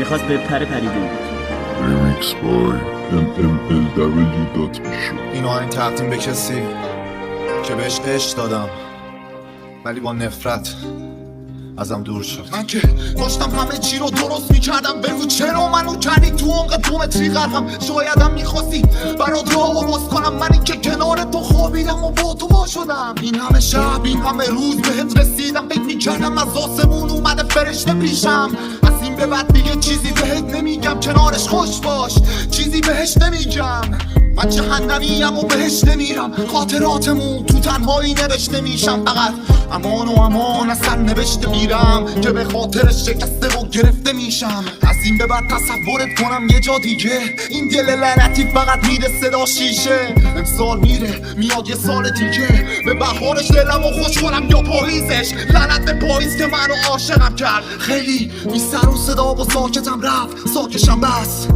میخواست به پریده بود. Remix by MMLW.show. این آهنگ تقدیم به کسی که بهش عشق دادم ولی با نفرت ازم دور شد. من که داشتم همه چی رو درست میکردم، بگو چرا منو کردی تو عمق دومتری غرقم. شایدم میخواستی برات راه باز کنم، منی که کنار تو خوابیدم و با تو وا شدم. این همه شب این همه روز بهت رسیدم، فکر میکردم از آسمون اومده فرشته پیشم. از این به بعد دیگه چیزی بهت نمیگم، کنارش خوش باش، چیزی بهش نمیگم. من جهنمیم و بهش نمیرم، خاطراتمون تو تنهایی نوشته میشم. فقط امان و امان از سر نوشته میرم که به خاطرش شکسته و گرفته میشم. از این به بعد تصورت کنم یه جا دیگه، این دل لعنتی فقط میره صدا شیشه. امسال میره میاد یه سال دیگه، به بهارش دلمو خوش کنم یا پاییزش. لعنت به پاییز که منو عاشقم کرد. خیلی بی سر و صدا و ساکتم رفت، ساکشم بس